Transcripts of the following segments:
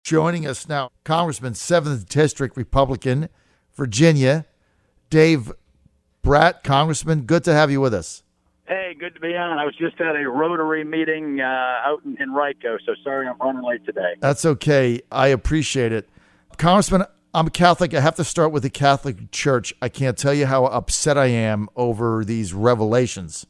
Joining us now, Congressman, 7th District Republican, Virginia, Dave Brat. Congressman, good to have you with us. Hey, good to be on. I was just at a Rotary meeting out in Henrico, so sorry I'm running late today. That's okay. I appreciate it. Congressman, I'm a Catholic. I have to start with the Catholic Church. I can't tell you how upset I am over these revelations.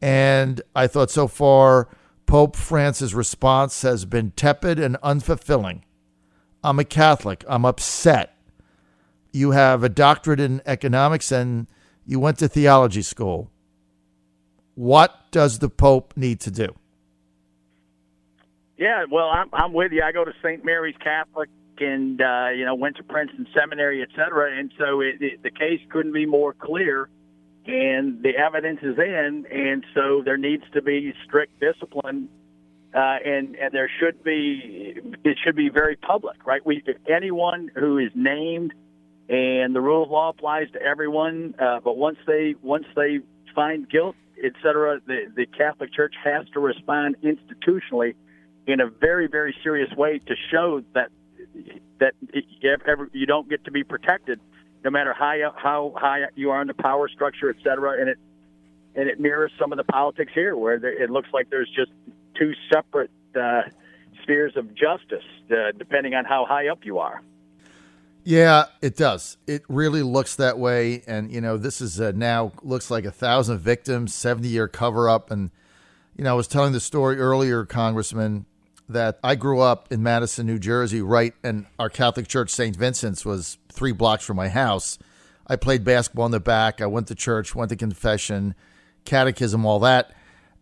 And I thought so far Pope Francis' response has been tepid and unfulfilling. I'm a Catholic. I'm upset. You have a doctorate in economics and you went to theology school. What does the Pope need to do? Yeah, well, I'm with you. I go to St. Mary's Catholic and, went to Princeton Seminary, et cetera. And so the case couldn't be more clear, and the evidence is in. And so there needs to be strict discipline, and it should be very public, right? Anyone who is named, and the rule of law applies to everyone. But once they find guilt, et cetera, the Catholic Church has to respond institutionally in a very, very serious way to show that you don't get to be protected, no matter how high you are in the power structure, et cetera. And it mirrors some of the politics here, where it looks like there's just two separate spheres of justice, depending on how high up you are. Yeah, it does. It really looks that way. And, this is now looks like 1,000 victims, 70-year cover-up. And, I was telling the story earlier, Congressman, that I grew up in Madison, New Jersey, right? And our Catholic church, St. Vincent's, was 3 blocks from my house. I played basketball in the back. I went to church, went to confession, catechism, all that.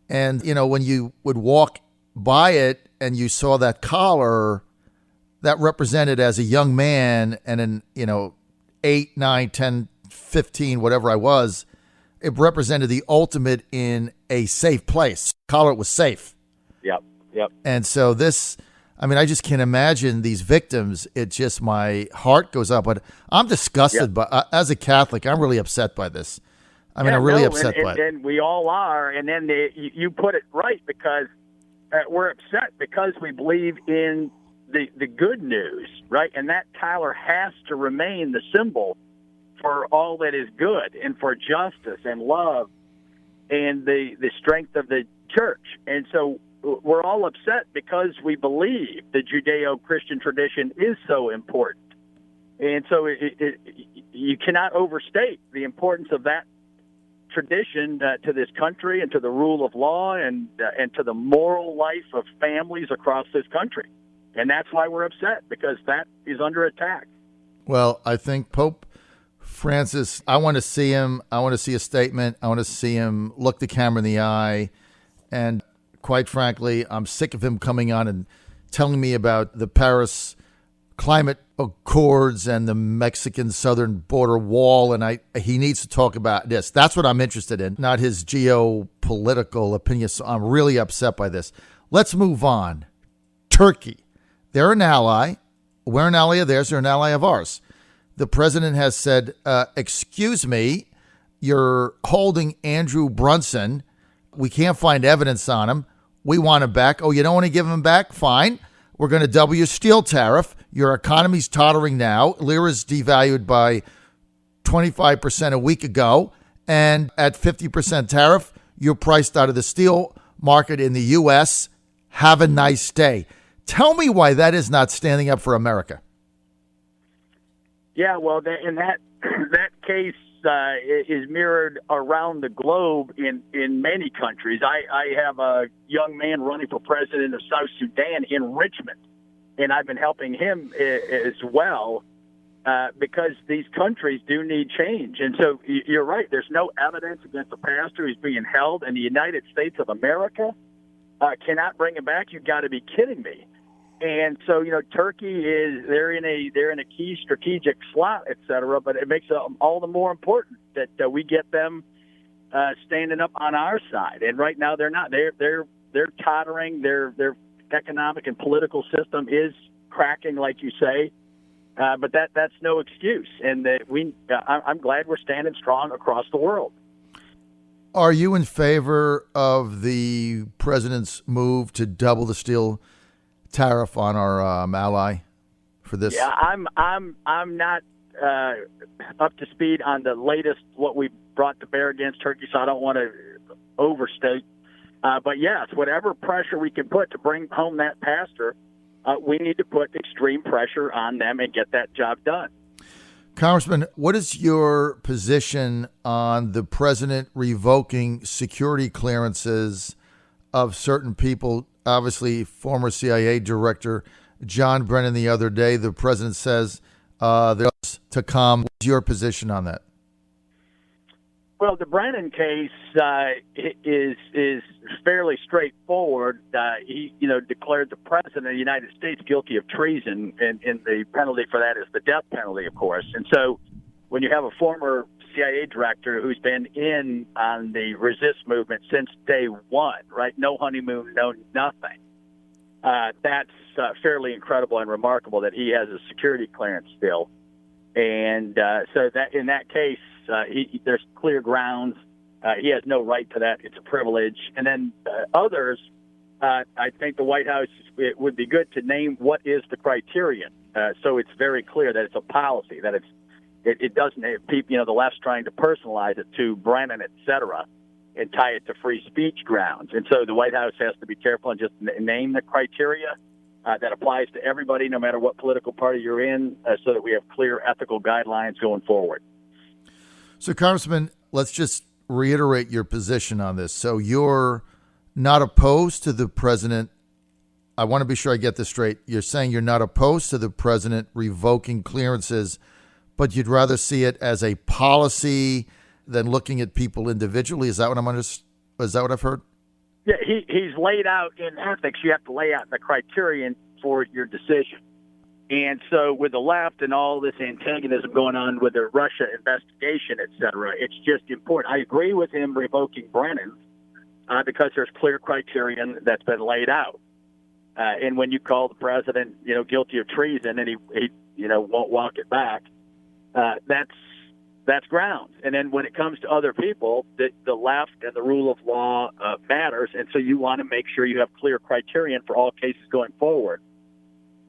And, when you would walk by it and you saw that collar, that represented as a young man and in, 8, 9, 10, 15, whatever I was, it represented the ultimate in a safe place. Collar was safe. Yep. And so I just can't imagine these victims. It just, my heart goes up. But I'm disgusted. But as a Catholic, I'm really upset by this. I'm really upset by it. And we all are. And then you put it right, because we're upset because we believe in the good news, right? And that collar has to remain the symbol for all that is good and for justice and love and the strength of the church. And so we're all upset because we believe the Judeo-Christian tradition is so important. And so you cannot overstate the importance of that tradition to this country and to the rule of law and to the moral life of families across this country. And that's why we're upset, because that is under attack. Well, I think Pope Francis, I want to see him. I want to see a statement. I want to see him look the camera in the eye. And quite frankly, I'm sick of him coming on and telling me about the Paris climate accords and the Mexican southern border wall. And he needs to talk about this. That's what I'm interested in, not his geopolitical opinion. So I'm really upset by this. Let's move on. Turkey. They're an ally. We're an ally of theirs. They're an ally of ours. The president has said, excuse me, you're holding Andrew Brunson. We can't find evidence on him. We want him back. Oh, you don't want to give him back? Fine. We're going to double your steel tariff. Your economy's tottering now. Lira's devalued by 25% a week ago. And at 50% tariff, you're priced out of the steel market in the U.S. Have a nice day. Tell me why that is not standing up for America. Yeah, well, in that case is mirrored around the globe in many countries. I have a young man running for president of South Sudan in Richmond, and I've been helping him as well because these countries do need change. And so you're right. There's no evidence against a pastor who's being held, and the United States of America cannot bring him back. You've got to be kidding me. And so, Turkey they're in a key strategic slot, et cetera, but it makes it all the more important that we get them standing up on our side. And right now they're not. They're tottering. Their economic and political system is cracking, like you say. But that's no excuse. And I'm glad we're standing strong across the world. Are you in favor of the president's move to double the steel tariff on our ally for this? Yeah, I'm not up to speed on the latest what we brought to bear against Turkey, so I don't want to overstate. But yes, whatever pressure we can put to bring home that pastor, we need to put extreme pressure on them and get that job done. Congressman, what is your position on the president revoking security clearances of certain people? Obviously, former CIA director John Brennan the other day, the president says there's to come. What's your position on that? Well, the Brennan case is fairly straightforward. He, declared the president of the United States guilty of treason, and the penalty for that is the death penalty, of course. And so, when you have a former CIA director who's been in on the resist movement since day one, right? No honeymoon, no nothing. That's fairly incredible and remarkable that he has a security clearance still. And so that in that case, there's clear grounds. He has no right to that. It's a privilege. And then others, I think the White House, it would be good to name what is the criterion. So it's very clear that it's a policy, that it doesn't, people, the left's trying to personalize it to Brennan, et cetera, and tie it to free speech grounds. And so the White House has to be careful and just name the criteria that applies to everybody, no matter what political party you're in, so that we have clear ethical guidelines going forward. So, Congressman, let's just reiterate your position on this. So you're not opposed to the president. I want to be sure I get this straight. You're saying you're not opposed to the president revoking clearances, but you'd rather see it as a policy than looking at people individually. Is that what Is that what I've heard? Yeah, he's laid out in ethics. You have to lay out the criterion for your decision. And so with the left and all this antagonism going on with the Russia investigation, et cetera, it's just important. I agree with him revoking Brennan because there's clear criterion that's been laid out. And when you call the president, guilty of treason and he won't walk it back, that's grounds. And then when it comes to other people, the left and the rule of law matters. And so you want to make sure you have clear criterion for all cases going forward.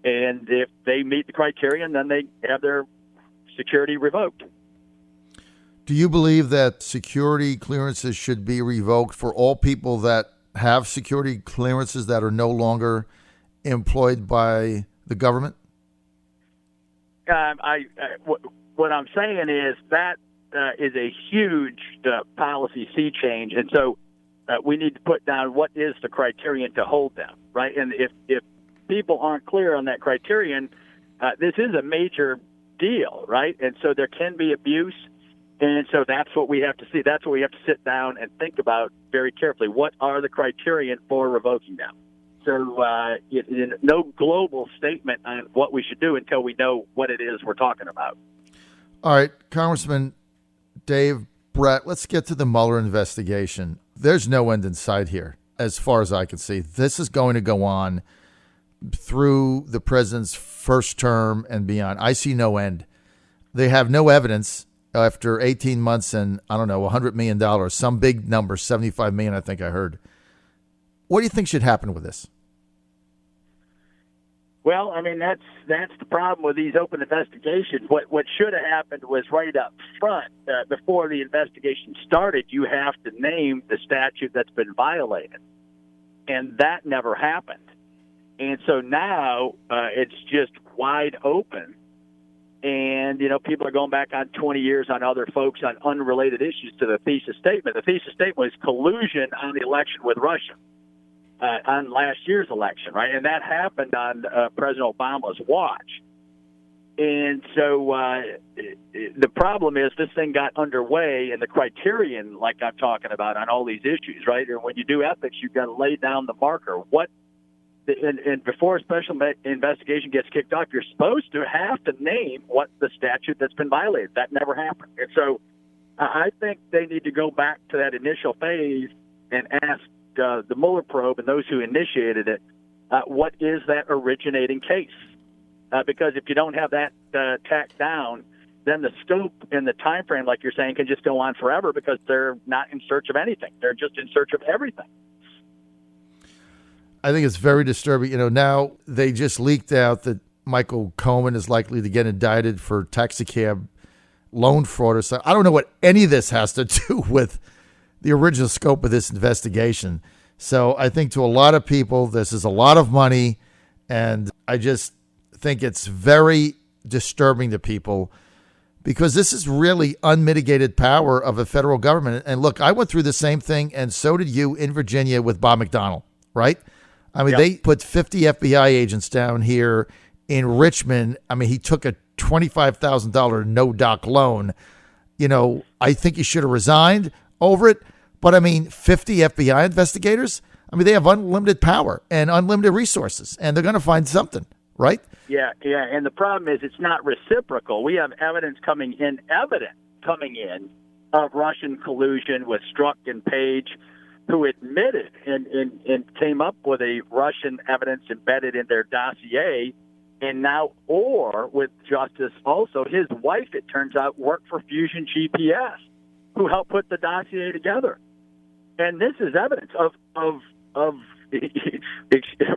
And if they meet the criterion, then they have their security revoked. Do you believe that security clearances should be revoked for all people that have security clearances that are no longer employed by the government? What I'm saying is that is a huge policy sea change, and so we need to put down what is the criterion to hold them, right? And if people aren't clear on that criterion, this is a major deal, right? And so there can be abuse, and so that's what we have to see. That's what we have to sit down and think about very carefully. What are the criterion for revoking them? So no global statement on what we should do until we know what it is we're talking about. All right, Congressman Dave Brat, let's get to the Mueller investigation. There's no end in sight here, as far as I can see. This is going to go on through the president's first term and beyond. I see no end. They have no evidence after 18 months and, I don't know, $100 million, some big number, $75 million, I think I heard. What do you think should happen with this? Well, I mean, that's the problem with these open investigations. What should have happened was right up front, before the investigation started, you have to name the statute that's been violated. And that never happened. And so now it's just wide open. And, people are going back on 20 years on other folks on unrelated issues to the thesis statement. The thesis statement was collusion on the election with Russia. On last year's election, right? And that happened on President Obama's watch. And so the problem is this thing got underway, and the criterion, like I'm talking about, on all these issues, right? And when you do ethics, you've got to lay down the marker. And before a special investigation gets kicked off, you're supposed to have to name what the statute that's been violated. That never happened. And so I think they need to go back to that initial phase and ask the Mueller probe and those who initiated it, what is that originating case? Because if you don't have that tacked down, then the scope and the time frame, like you're saying, can just go on forever because they're not in search of anything. They're just in search of everything. I think it's very disturbing. Now they just leaked out that Michael Cohen is likely to get indicted for taxicab loan fraud or something. I don't know what any of this has to do with the original scope of this investigation. So I think to a lot of people, this is a lot of money, and I just think it's very disturbing to people because this is really unmitigated power of a federal government. And look, I went through the same thing, and so did you in Virginia with Bob McDonnell, right? I mean, They put 50 FBI agents down here in Richmond. I mean, he took a $25,000 no-doc loan. I think he should have resigned over it. But, 50 FBI investigators, they have unlimited power and unlimited resources, and they're going to find something, right? Yeah. And the problem is it's not reciprocal. We have evidence coming in of Russian collusion with Strzok and Page, who admitted and came up with a Russian evidence embedded in their dossier. And now, or with Justice also, his wife, it turns out, worked for Fusion GPS, who helped put the dossier together. And this is evidence of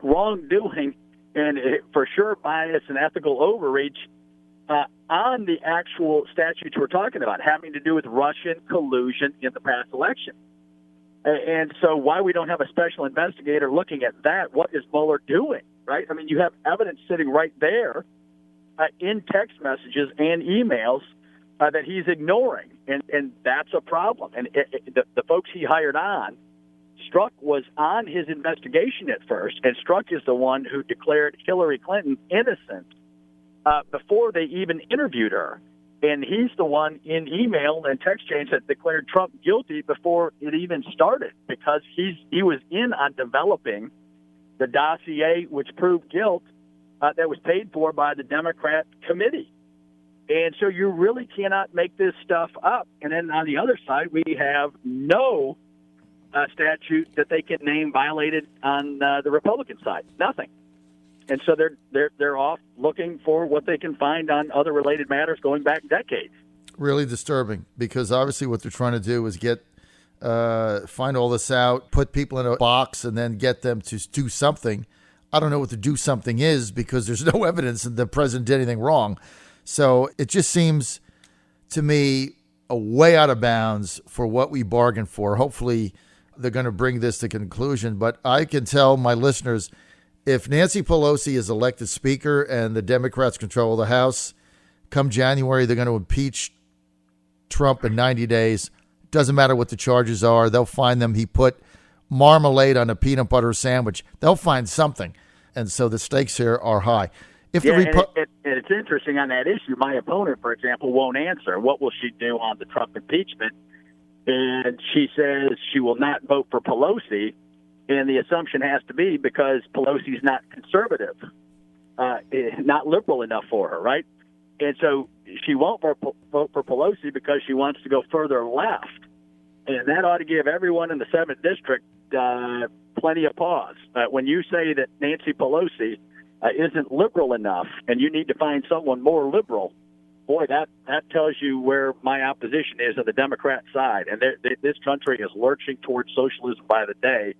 wrongdoing and for sure bias and ethical overreach on the actual statutes we're talking about, having to do with Russian collusion in the past election. And so why we don't have a special investigator looking at that, what is Mueller doing, right? You have evidence sitting right there in text messages and emails that he's ignoring, and that's a problem. And the folks he hired on, Strzok was on his investigation at first, and Strzok is the one who declared Hillary Clinton innocent before they even interviewed her. And he's the one in email and text chains that declared Trump guilty before it even started, because he was in on developing the dossier which proved guilt that was paid for by the Democrat committee. And so you really cannot make this stuff up. And then on the other side, we have no statute that they can name violated on the Republican side. Nothing. And so they're off looking for what they can find on other related matters going back decades. Really disturbing, because obviously what they're trying to do is find all this out, put people in a box, and then get them to do something. I don't know what the do something is, because there's no evidence that the president did anything wrong. So it just seems to me a way out of bounds for what we bargained for. Hopefully they're going to bring this to conclusion. But I can tell my listeners, if Nancy Pelosi is elected Speaker and the Democrats control the House, come January, they're going to impeach Trump in 90 days. Doesn't matter what the charges are. They'll find them. He put marmalade on a peanut butter sandwich. They'll find something. And so the stakes here are high. And it's interesting on that issue. My opponent, for example, won't answer. What will she do on the Trump impeachment? And she says she will not vote for Pelosi. And the assumption has to be because Pelosi's not conservative, not liberal enough for her, right? And so she won't vote for Pelosi because she wants to go further left. And that ought to give everyone in the 7th District plenty of pause. When you say that Nancy Pelosi isn't liberal enough and you need to find someone more liberal, boy, that tells you where my opposition is on the Democrat side. And this country is lurching towards socialism by the day.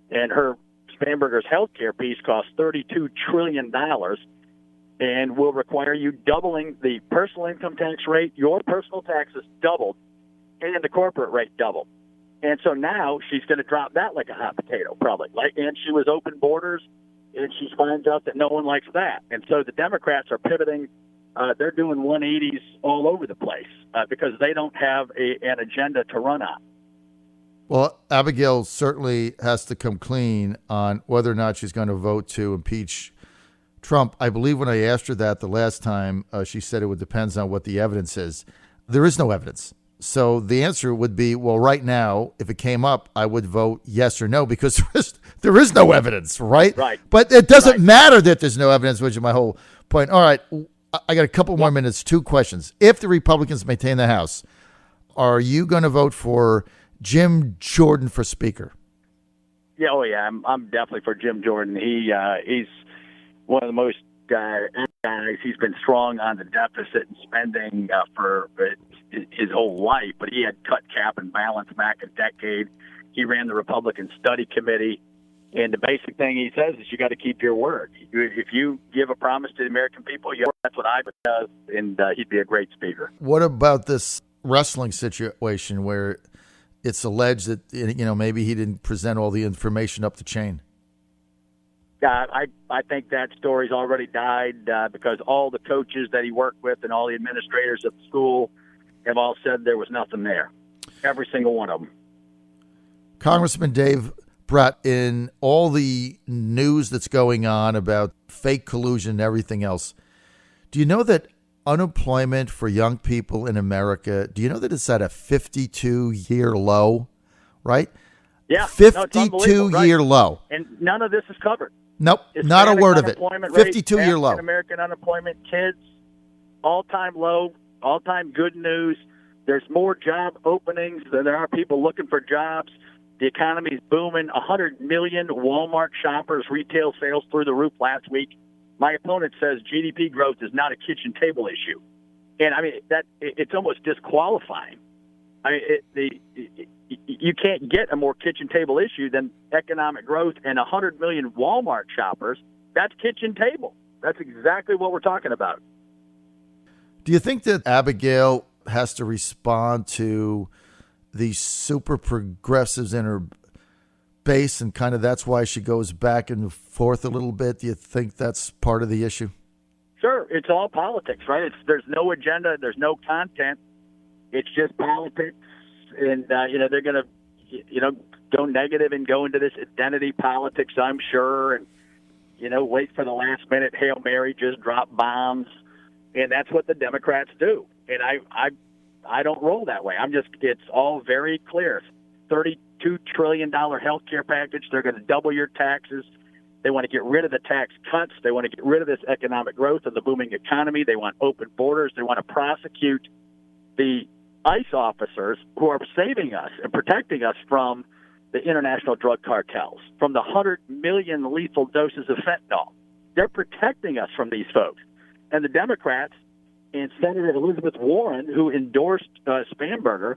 And her Spanberger's health care piece costs $32 trillion and will require you doubling the personal income tax rate. Your personal taxes doubled and the corporate rate doubled. And so now she's going to drop that like a hot potato, probably. And she was open borders, and she finds out that no one likes that. And so the Democrats are pivoting. They're doing 180s all over the place because they don't have an agenda to run on. Well, Abigail certainly has to come clean on whether or not she's going to vote to impeach Trump. I believe when I asked her that the last time, she said it would depend on what the evidence is. There is no evidence. So the answer would be, well, right now, if it came up, I would vote yes or no because there is no evidence, right? Right. But it doesn't matter that there's no evidence, which is my whole point. All right, I got a couple more minutes. 2 questions. If the Republicans maintain the House, are you going to vote for Jim Jordan for Speaker? Yeah, I'm definitely for Jim Jordan. He's one of the most guys. He's been strong on the deficit and spending for his whole life, but he had cut cap and balance back a decade. He ran the Republican Study Committee. And the basic thing he says is you got to keep your word. If you give a promise to the American people, that's what I does, and he'd be a great speaker. What about this wrestling situation where it's alleged that, maybe he didn't present all the information up the chain? I think that story's already died because all the coaches that he worked with and all the administrators at the school have all said there was nothing there. Every single one of them. Congressman Dave Brat, in all the news that's going on about fake collusion and everything else, do you know that unemployment for young people in America, do you know that it's at a 52-year low, right? Yeah. 52-year low. And none of this is covered. Nope, Hispanic not a word of it. 52-year low. American unemployment, kids, all-time low, all-time good news. There's more job openings than there are people looking for jobs. The economy is booming. 100 million Walmart shoppers, retail sales through the roof last week. My opponent says GDP growth is not a kitchen table issue. And, it's almost disqualifying. You can't get a more kitchen table issue than economic growth and 100 million Walmart shoppers. That's kitchen table. That's exactly what we're talking about. Do you think that Abigail has to respond to these super progressives in her base, and kind of that's why she goes back and forth a little bit? Do you think that's part of the issue? Sure. It's all politics, right? There's no agenda. There's no content. It's just politics. And, they're going to, go negative and go into this identity politics, I'm sure, and, wait for the last minute Hail Mary, just drop bombs. And that's what the Democrats do. And I don't roll that way. It's all very clear. $32 trillion health care package. They're going to double your taxes. They want to get rid of the tax cuts. They want to get rid of this economic growth of the booming economy. They want open borders. They want to prosecute the ICE officers who are saving us and protecting us from the international drug cartels, from the 100 million lethal doses of fentanyl. They're protecting us from these folks. And the Democrats and Senator Elizabeth Warren, who endorsed Spanberger,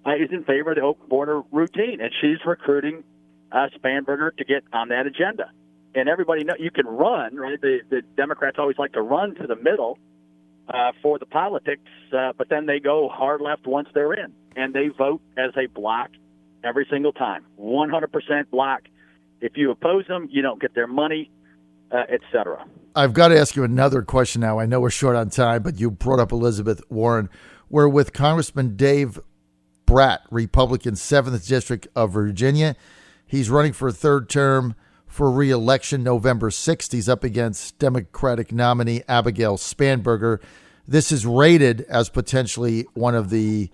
is in favor of the open border routine, and she's recruiting Spanberger to get on that agenda. And everybody knows you can run, right? The Democrats always like to run to the middle for the politics, but then they go hard left once they're in, and they vote as a block every single time, 100% block. If you oppose them, you don't get their money, etc. I've got to ask you another question now. I know we're short on time, but you brought up Elizabeth Warren. We're with Congressman Dave Brat, Republican, 7th District of Virginia. He's running for a third term for re-election November 6th. He's up against Democratic nominee Abigail Spanberger. This is rated as potentially one of the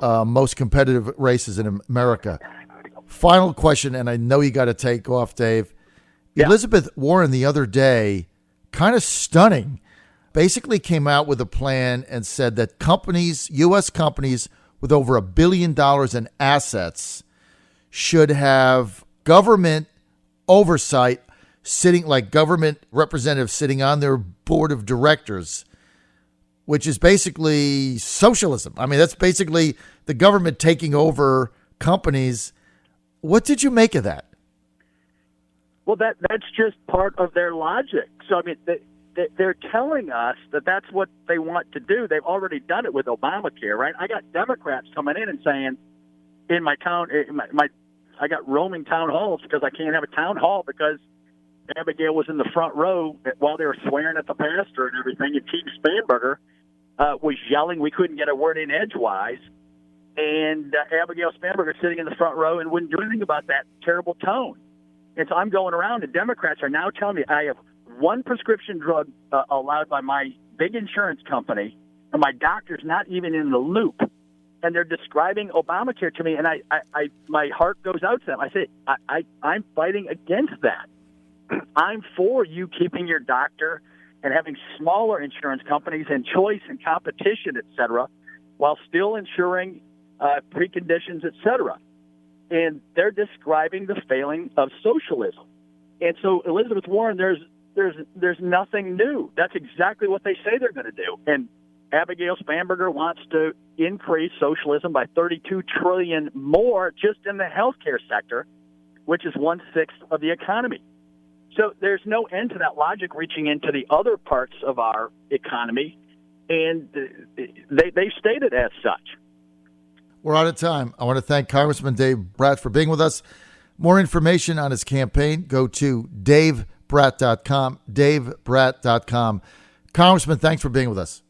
most competitive races in America. Final question, and I know you got to take off, Dave. Yeah. Elizabeth Warren the other day, kind of stunning, basically came out with a plan and said that companies, U.S. companies with over $1 billion in assets should have government oversight, sitting like government representatives sitting on their board of directors, which is basically socialism. That's basically the government taking over companies. What did you make of that? Well, that's just part of their logic. So, they're telling us that that's what they want to do. They've already done it with Obamacare, right? I got Democrats coming in and saying, in my town, I got roaming town halls because I can't have a town hall because Abigail was in the front row while they were swearing at the pastor and everything. And Chief Spanberger was yelling. We couldn't get a word in edgewise. And Abigail Spanberger sitting in the front row and wouldn't do anything about that terrible tone. And so I'm going around, and Democrats are now telling me I have one prescription drug allowed by my big insurance company, and my doctor's not even in the loop. And they're describing Obamacare to me, and I my heart goes out to them. I say, I'm fighting against that. I'm for you keeping your doctor and having smaller insurance companies and choice and competition, et cetera, while still ensuring preconditions, et cetera. And they're describing the failing of socialism. And so Elizabeth Warren, there's nothing new. That's exactly what they say they're going to do. And Abigail Spanberger wants to increase socialism by $32 trillion more just in the healthcare sector. which is 1/6 of the economy. So there's no end to that logic reaching into the other parts of our economy, and they stated as such. We're out of time. I want to thank Congressman Dave Brat for being with us. More information on his campaign, go to davebrat.com, davebrat.com. Congressman, thanks for being with us.